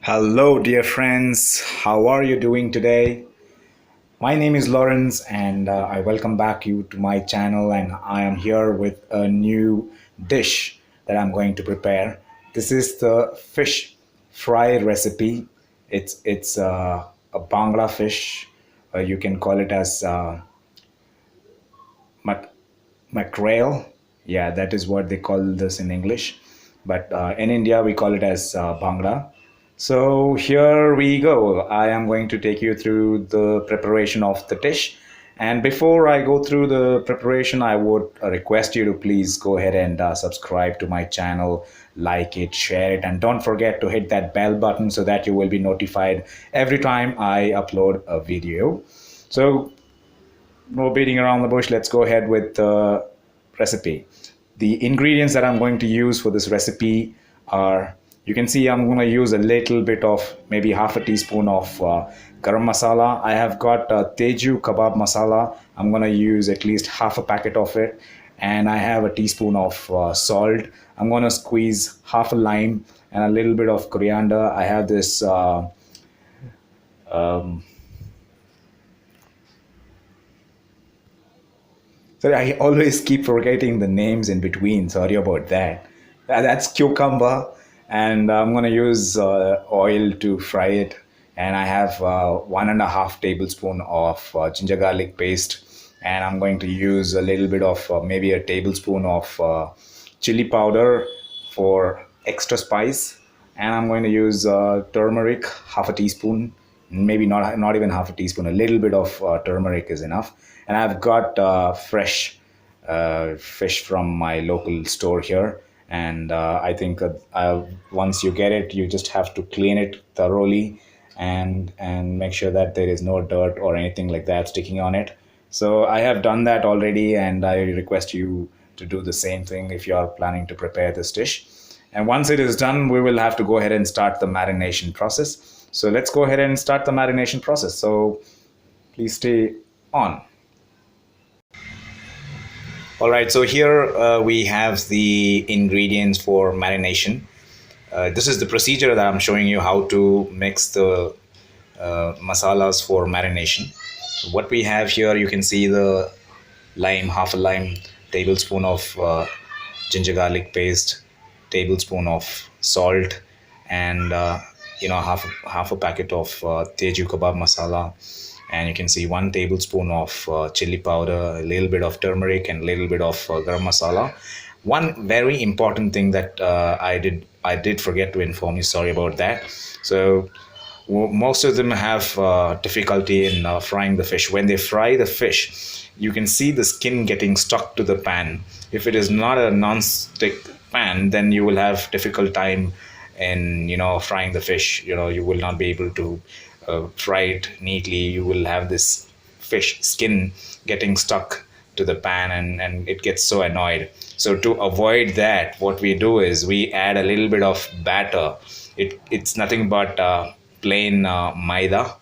Hello, dear friends. How are you doing today? My name is Lawrence, and I welcome back you to my channel. And I am here with a new dish that I'm going to prepare. This is the fish fry recipe. It's a bangla fish. You can call it as mac- mackerel. Yeah, that is what they call this in English. But in India, we call it as bangla. So here we go. I am going to take you through the preparation of the dish. And before I go through the preparation, I would request you to please go ahead and subscribe to my channel, like it, share it, and don't forget to hit that bell button so that you will be notified every time I upload a video. So no beating around the bush, let's go ahead with the recipe. The ingredients that I'm going to use for this recipe are, you can see I'm going to use a little bit of, maybe half a teaspoon of garam masala. I have got teju kabab masala. I'm going to use at least half a packet of it. And I have a teaspoon of salt. I'm going to squeeze half a lime and a little bit of coriander. I have this so I always keep forgetting the names in between. Sorry about that. That's cucumber, and I'm gonna use oil to fry it. And I have 1.5 tablespoon of ginger garlic paste, and I'm going to use a little bit of maybe a tablespoon of chili powder for extra spice, and I'm going to use turmeric, half a teaspoon, maybe not even half a teaspoon. A little bit of turmeric is enough. And I've got fresh fish from my local store here. And I think once you get it, you just have to clean it thoroughly and make sure that there is no dirt or anything like that sticking on it. So I have done that already, and I request you to do the same thing if you are planning to prepare this dish. And once it is done, we will have to go ahead and start the marination process. So let's go ahead and start the marination process. So please stay on. All right, so here we have the ingredients for marination. This is the procedure that I'm showing you how to mix the masalas for marination. So what we have here, you can see the lime, half a lime, tablespoon of ginger garlic paste, tablespoon of salt, and half a packet of teju kabab masala. And you can see 1 tablespoon of chili powder, a little bit of turmeric, and a little bit of garam masala. One very important thing that I did forget to inform you. Sorry about that. So most of them have difficulty in frying the fish. When they fry the fish, you can see the skin getting stuck to the pan. If it is not a non-stick pan, then you will have difficult time in frying the fish. You will not be able to fry it neatly. You will have this fish skin getting stuck to the pan, and it gets so annoyed. So to avoid that, what we do is we add a little bit of batter. It's nothing but plain maidha.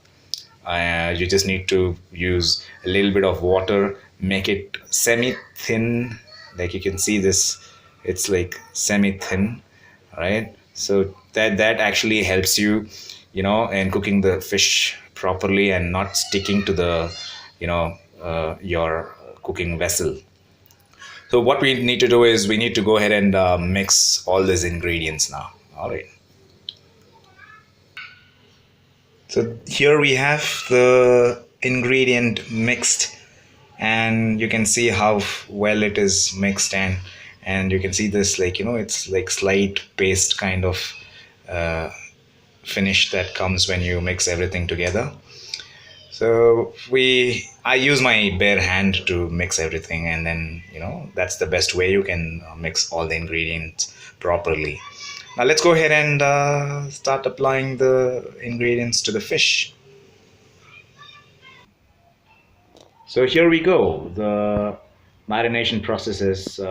You just need to use a little bit of water, make it semi thin. Like you can see this, it's like semi thin, right? So that actually helps you, in cooking the fish properly and not sticking to the, your cooking vessel. So what we need to do is we need to go ahead and mix all these ingredients now. All right. So here we have the ingredient mixed, and you can see how well it is mixed, and you can see this, like it's like slight paste kind of uh, finish that comes when you mix everything together. So I use my bare hand to mix everything, and then that's the best way you can mix all the ingredients properly. Now let's go ahead and start applying the ingredients to the fish. So here we go. The marination process is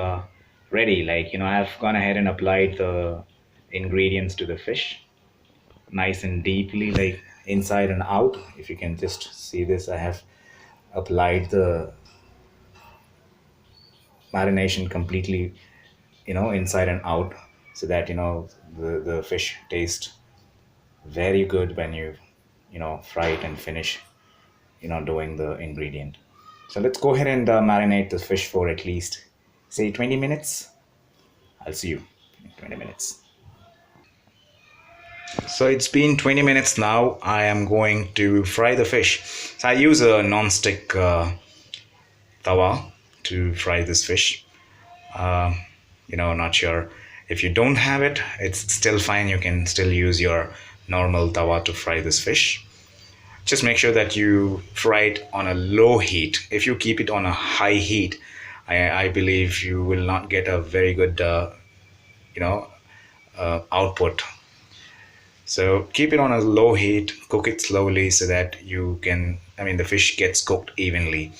ready. Like I've gone ahead and applied the ingredients to the fish, nice and deeply, like inside and out. If you can just see this, I have applied the marination completely, inside and out, so that the fish taste very good when you fry it and finish doing the ingredient. So let's go ahead and marinate the fish for at least say 20 minutes. I'll see you in 20 minutes. So it's been 20 minutes now. I am going to fry the fish. So I use a non-stick tawa to fry this fish. Uh, Not sure. If you don't have it, it's still fine. You can still use your normal tawa to fry this fish. Just make sure that you fry it on a low heat. If you keep it on a high heat, I believe you will not get a very good output. So keep it on a low heat, cook it slowly so that the fish gets cooked evenly.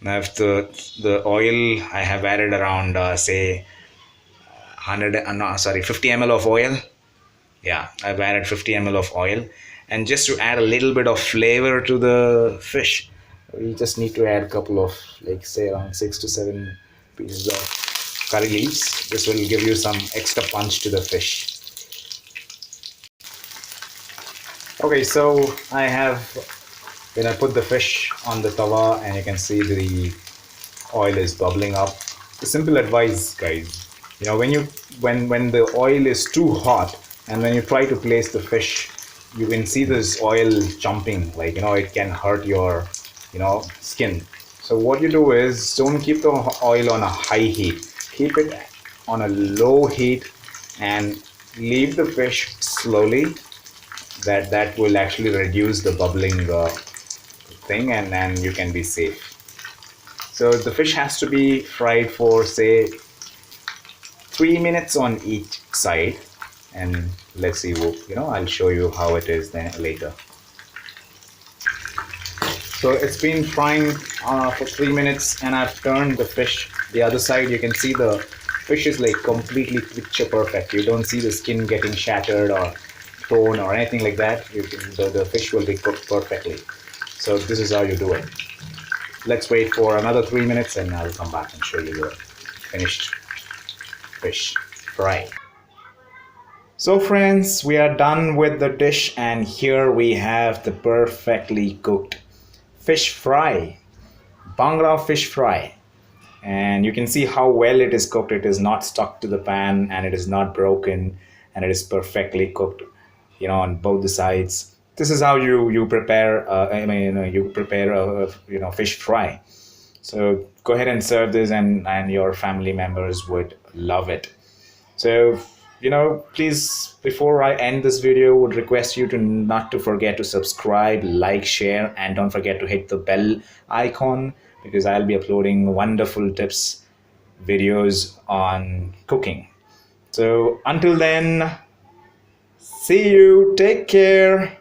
Now if the oil, I have added around say 50 ml of oil. Yeah, I've added 50 ml of oil, and just to add a little bit of flavor to the fish, we just need to add a couple of, like, say around 6 to 7 pieces of curry leaves. This will give you some extra punch to the fish. Okay, so I have put the fish on the tawa, and you can see the oil is bubbling up. The simple advice, guys, when the oil is too hot, and when you try to place the fish, you can see this oil jumping, it can hurt your skin. So what you do is, don't keep the oil on a high heat, keep it on a low heat, and leave the fish slowly. That will actually reduce the bubbling thing, and then you can be safe. So the fish has to be fried for say 3 minutes on each side, and let's see, I'll show you how it is then later. So it's been frying for 3 minutes, and I've turned the fish the other side. You can see the fish is like completely picture perfect. You don't see the skin getting shattered or torn or anything like that. The fish will be cooked perfectly. So this is how you do it. Let's wait for another 3 minutes, and I'll come back and show you the finished fish fry. So friends, we are done with the dish, and here we have the perfectly cooked fish fry, bangada fish fry. And you can see how well it is cooked. It is not stuck to the pan, and it is not broken, and it is perfectly cooked on both the sides. This is how you prepare fish fry. So go ahead and serve this, and your family members would love it. So please, before I end this video, would request you to not to forget to subscribe, like, share, and don't forget to hit the bell icon, because I'll be uploading wonderful tips videos on cooking. So until then, see you. Take care.